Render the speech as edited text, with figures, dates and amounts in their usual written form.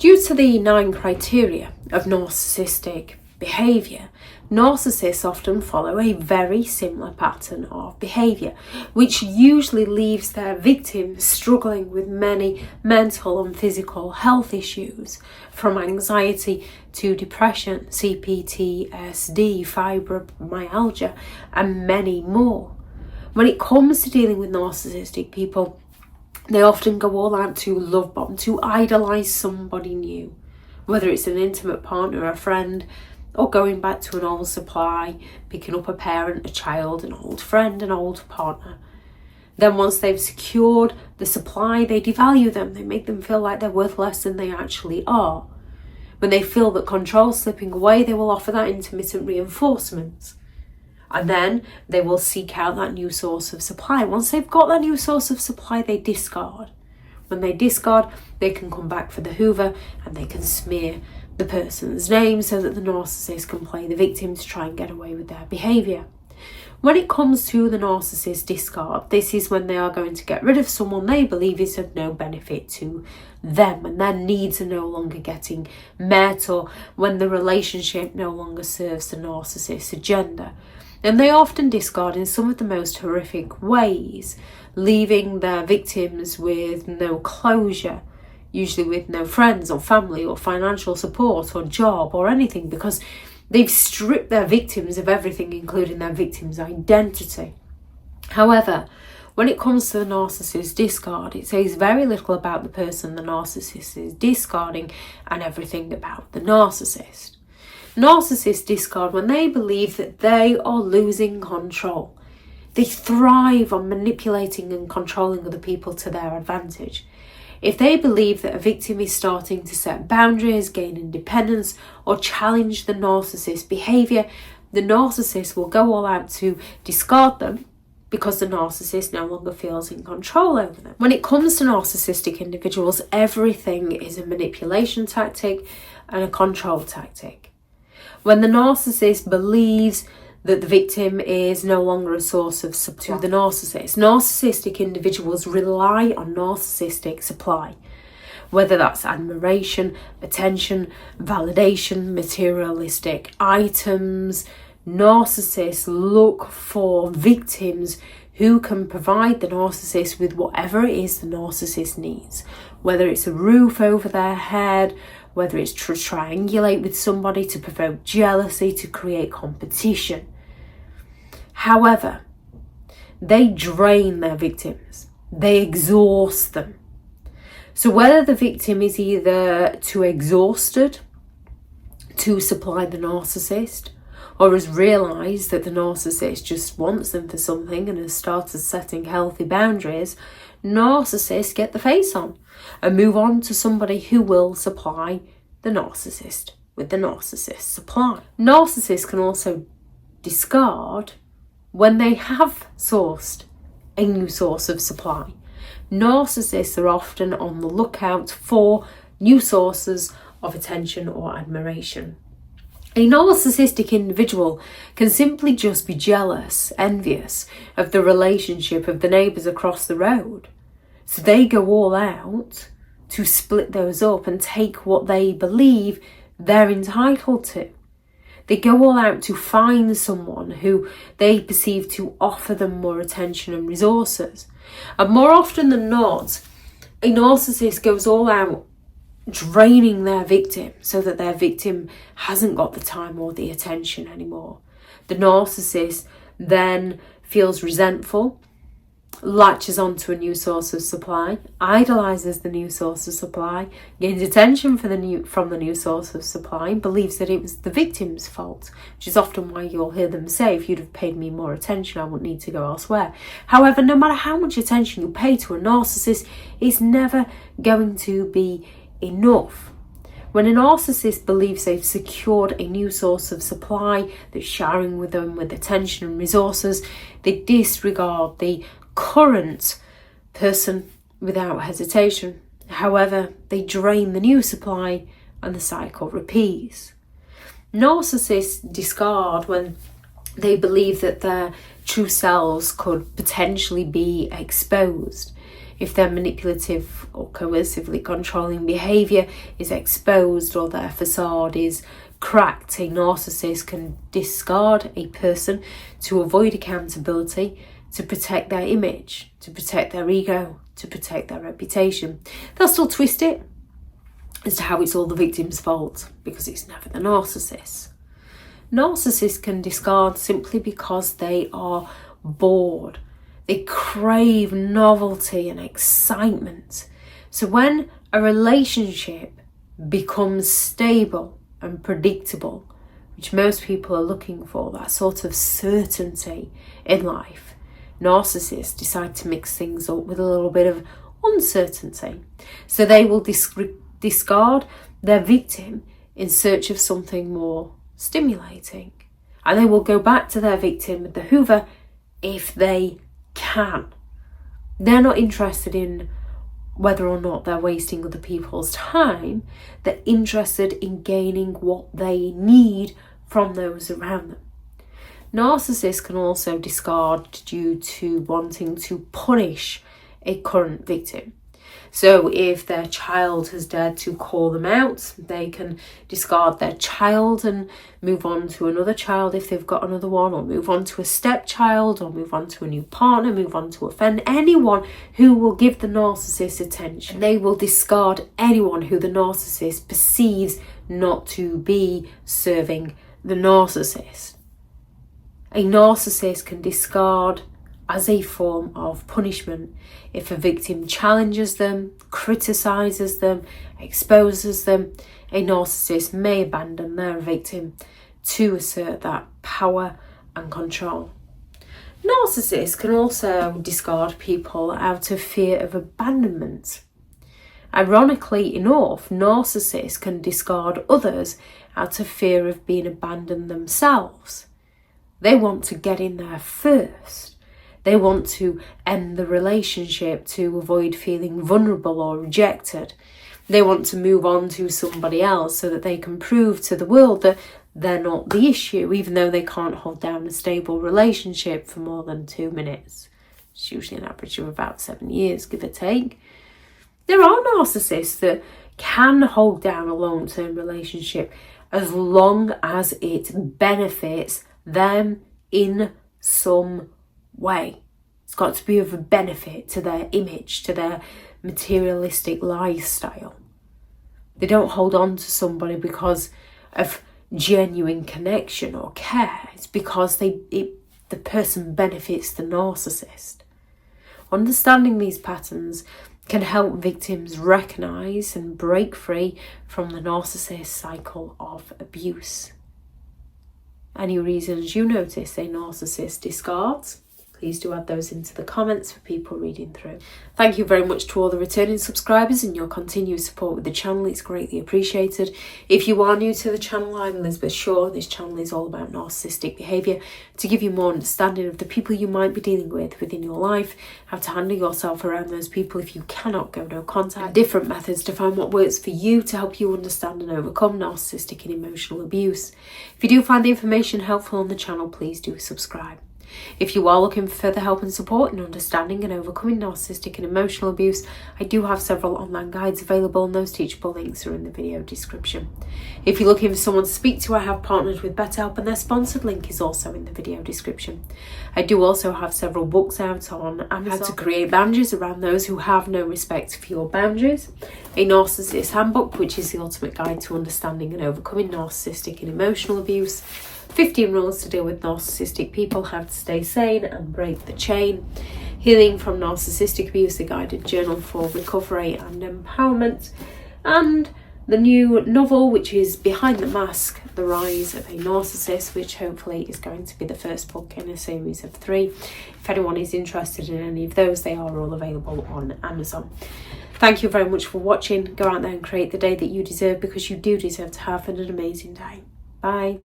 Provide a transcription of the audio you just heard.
Due to the 9 criteria of narcissistic behaviour, narcissists often follow a very similar pattern of behaviour, which usually leaves their victims struggling with many mental and physical health issues, from anxiety to depression, CPTSD, fibromyalgia, and many more. When it comes to dealing with narcissistic people, they often go all out to love bomb, to idolise somebody new, whether it's an intimate partner, a friend, or going back to an old supply, picking up a parent, a child, an old friend, an old partner. Then once they've secured the supply, they devalue them. They make them feel like they're worth less than they actually are. When they feel that control's slipping away, they will offer that intermittent reinforcement. And then they will seek out that new source of supply. Once they've got that new source of supply, they discard. When they discard, they can come back for the hoover and they can smear the person's name so that the narcissist can play the victim to try and get away with their behaviour. When it comes to the narcissist discard, this is when they are going to get rid of someone they believe is of no benefit to them, and their needs are no longer getting met, or when the relationship no longer serves the narcissist's agenda. And they often discard in some of the most horrific ways, leaving their victims with no closure, usually with no friends or family or financial support or job or anything, because they've stripped their victims of everything, including their victim's identity. However, when it comes to the narcissist discard, it says very little about the person the narcissist is discarding and everything about the narcissist. Narcissists discard when they believe that they are losing control. They thrive on manipulating and controlling other people to their advantage. If they believe that a victim is starting to set boundaries, gain independence, or challenge the narcissist's behaviour, the narcissist will go all out to discard them because the narcissist no longer feels in control over them. When it comes to narcissistic individuals, everything is a manipulation tactic and a control tactic. When the narcissist believes that the victim is no longer a source of supply to the narcissist, narcissistic individuals rely on narcissistic supply, whether that's admiration, attention, validation, materialistic items. Narcissists look for victims who can provide the narcissist with whatever it is the narcissist needs, whether it's a roof over their head, whether it's to triangulate with somebody, to provoke jealousy, to create competition. However, they drain their victims. They exhaust them. So whether the victim is either too exhausted to supply the narcissist, or has realised that the narcissist just wants them for something and has started setting healthy boundaries, narcissists get the face on and move on to somebody who will supply the narcissist with the narcissist supply. Narcissists can also discard when they have sourced a new source of supply. Narcissists are often on the lookout for new sources of attention or admiration. A narcissistic individual can simply just be jealous, envious of the relationship of the neighbours across the road. So they go all out to split those up and take what they believe they're entitled to. They go all out to find someone who they perceive to offer them more attention and resources. And more often than not, a narcissist goes all out draining their victim so that their victim hasn't got the time or the attention anymore. The narcissist then feels resentful, latches onto a new source of supply, idolises the new source of supply, gains attention from the new source of supply, and believes that it was the victim's fault, which is often why you'll hear them say, if you'd have paid me more attention, I wouldn't need to go elsewhere. However, no matter how much attention you pay to a narcissist, it's never going to be enough. When a narcissist believes they've secured a new source of supply that's showering with them with attention and resources, they disregard the current person without hesitation. However, they drain the new supply and the cycle repeats. Narcissists discard when they believe that their true selves could potentially be exposed. If their manipulative or coercively controlling behaviour is exposed or their facade is cracked, a narcissist can discard a person to avoid accountability, to protect their image, to protect their ego, to protect their reputation. They'll still twist it as to how it's all the victim's fault, because it's never the narcissist. Narcissists can discard simply because they are bored. They crave novelty and excitement. So when a relationship becomes stable and predictable, which most people are looking for, that sort of certainty in life, narcissists decide to mix things up with a little bit of uncertainty. So they will discard their victim in search of something more stimulating. And they will go back to their victim with the hoover if they can. They're not interested in whether or not they're wasting other people's time. They're interested in gaining what they need from those around them. Narcissists can also discard due to wanting to punish a current victim. So if their child has dared to call them out, they can discard their child and move on to another child if they've got another one, or move on to a stepchild, or move on to a new partner, move on to offend anyone who will give the narcissist attention. They will discard anyone who the narcissist perceives not to be serving the narcissist. A narcissist can discard as a form of punishment if a victim challenges them, criticises them, exposes them. A narcissist may abandon their victim to assert that power and control. Narcissists can also discard people out of fear of abandonment. Ironically enough, narcissists can discard others out of fear of being abandoned themselves. They want to get in there first. They want to end the relationship to avoid feeling vulnerable or rejected. They want to move on to somebody else so that they can prove to the world that they're not the issue, even though they can't hold down a stable relationship for more than 2 minutes. It's usually an average of about 7 years, give or take. There are narcissists that can hold down a long-term relationship as long as it benefits them in some way. It's got to be of a benefit to their image, to their materialistic lifestyle. They don't hold on to somebody because of genuine connection or care. It's because the person benefits the narcissist. Understanding these patterns can help victims recognise and break free from the narcissist cycle of abuse. Any reasons you notice a narcissist discards, please do add those into the comments for people reading through. Thank you very much to all the returning subscribers and your continued support with the channel. It's greatly appreciated. If you are new to the channel, I'm Elizabeth Shaw. This channel is all about narcissistic behaviour to give you more understanding of the people you might be dealing with within your life, how to handle yourself around those people if you cannot go no contact, different methods to find what works for you to help you understand and overcome narcissistic and emotional abuse. If you do find the information helpful on the channel, please do subscribe. If you are looking for further help and support in understanding and overcoming narcissistic and emotional abuse, I do have several online guides available, and those teachable links are in the video description. If you're looking for someone to speak to, I have partnered with BetterHelp, and their sponsored link is also in the video description. I do also have several books out on Amazon. How to create boundaries around those who have no respect for your boundaries, a Narcissist Handbook, which is the ultimate guide to understanding and overcoming narcissistic and emotional abuse, 15 rules to deal with narcissistic people, how to stay sane and break the chain, healing from narcissistic abuse, a guided journal for recovery and empowerment, and the new novel, which is Behind the Mask, The Rise of a Narcissist, which hopefully is going to be the first book in a series of 3. If anyone is interested in any of those, they are all available on Amazon. Thank you very much for watching. Go out there and create the day that you deserve, because you do deserve to have an amazing day. Bye.